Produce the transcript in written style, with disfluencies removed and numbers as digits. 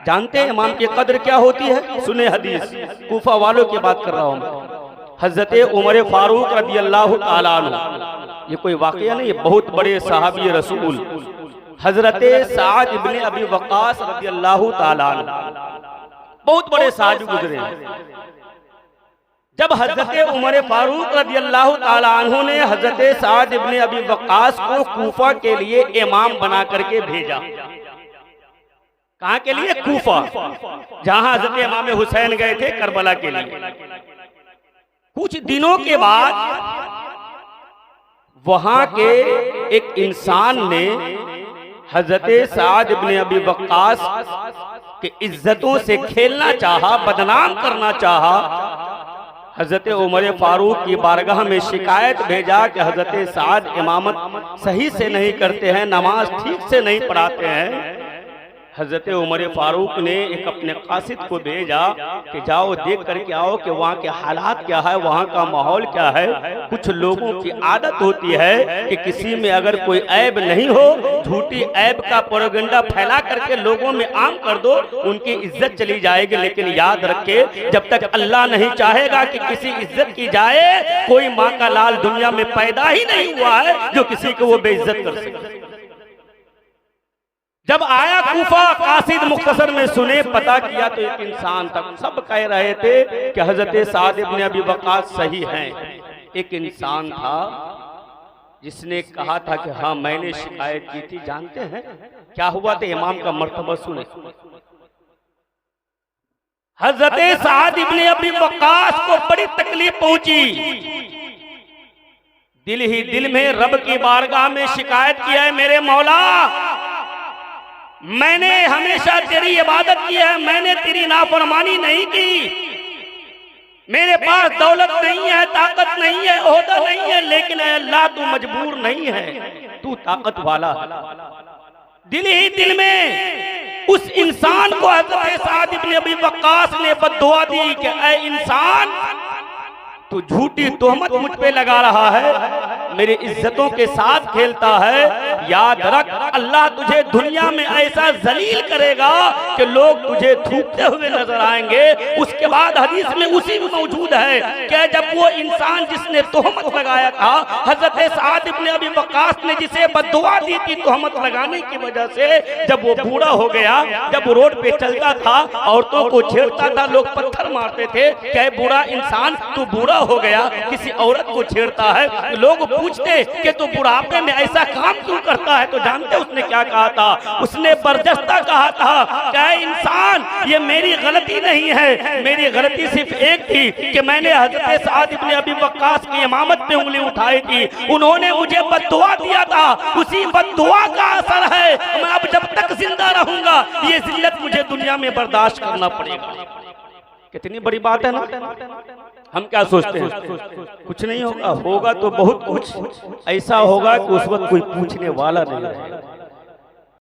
जानते हैं इमाम की कद्र क्या होती है? सुने हदीस, कूफा वालों की बात कर रहा हूँ। हजरत उमर फारूक रदी अल्लाह ताला अन्हु, ये कोई वाकया नहीं, बहुत बड़े सहाबी रसूल हजरत साद इब्ने अबी वक्कास रदी अल्लाह ताला अन्हु, बहुत बड़े साहबी गुजरे। जब हजरत उमर फारूक रदी अल्लाह ताला अन्हु ने हजरत साद इब्ने अबी वक्कास को कूफा के लिए इमाम बना करके भेजा, कहाँ के लिए? कूफा, जहां हजरत इमाम हुसैन गए थे करबला के लिए। कुछ दिनों के बाद वहां के एक इंसान ने हजरत साद इब्ने अबी वक्कास के इज्जतों से खेलना चाहा, बदनाम करना चाहा। हजरत उमर फारूक की बारगाह में शिकायत भेजा कि हजरत साद इमामत सही से नहीं करते हैं, नमाज ठीक से नहीं पढ़ाते हैं। हजरत उमर फारूक ने एक अपने कासिद को भेजा कि जाओ देख करके आओ कि वहाँ के हालात क्या है, वहाँ का माहौल क्या है। कुछ लोगों की आदत होती है कि किसी में अगर कोई ऐब नहीं हो, झूठी ऐब का प्रोपेगेंडा फैला करके लोगों में आम कर दो, उनकी इज्जत चली जाएगी। लेकिन याद रखे, जब तक अल्लाह नहीं चाहेगा कि किसी इज्जत की जाए, कोई माँ का लाल दुनिया में पैदा ही नहीं हुआ है जो किसी को वो बेइज्जत कर सके। जब आया कूफा, कासिद मुख्तसर में सुने, पता किया तो एक इंसान तक सब कह रहे थे कि हजरत साद इब्ने अबी वक्कास सही हैं। एक इंसान था जिसने कहा था कि हाँ मैंने शिकायत की थी। जानते हैं क्या हुआ था? इमाम का मर्तबा सुने। हजरत साद इब्ने अबी वक्कास को बड़ी तकलीफ पहुंची। दिल ही दिल में रब की बारगाह में शिकायत किया है, मेरे मौला मैंने हमेशा तेरी इबादत की है, मैंने तेरी नाफरमानी नहीं की। मेरे पास दौलत नहीं है, ताकत नहीं है, ओहदा नहीं है, लेकिन अल्लाह तू मजबूर नहीं है, तू ताकत वाला। दिल ही दिल में उस इंसान को हजरत साद इब्ने अबी वक्कास ने बद्दुआ दी कि ऐ इंसान, तू झूठी तोहमत मुझ पे लगा रहा है, मेरी इज्जतों के साथ खेलता है। याद रख, अल्लाह तुझे दुनिया में ऐसा जलील करेगा कि लोग तुझे थूकते हुए नजर आएंगे। उसके बाद हदीस में उसी में मौजूद है कि जब वो इंसान जिसने तोहमत लगाया था, हजरत साद इब्ने अबी वक्कास ने जिसे बद्दुआ दी थी तोहमत लगाने की वजह से, जब वो बूढ़ा हो गया, जब वो रोड पे चलता था, औरतों को छेड़ता था, लोग पत्थर मारते थे। क्या बूढ़ा इंसान, तू बूढ़ा हो गया, किसी औरत को छेड़ता है, लोग पूछते कि तू बुढ़ापे में ऐसा काम क्यों करता है? तो जानते उसने क्या कहा था? उसने बर्जस्ता कहा था, क्या इंसान ये मेरी गलती नहीं है, मेरी गलती सिर्फ एक थी कि मैंने हजरत साद इब्ने अबी वक्कास की इमामत पे उंगली उठाई थी, उन्होंने मुझे बद्दुआ दिया था, उसी बद्दुआ का असर है। मैं अब जब तक जिंदा रहूंगा ये जिल्लत मुझे दुनिया में बर्दाश्त करना पड़ेगा। कितनी बड़ी बात है ना। हम क्या सोचते हैं? कुछ नहीं होगा, होगा तो बहुत कुछ ऐसा होगा कि उस वक्त कोई पूछने वाला नहीं रहेगा।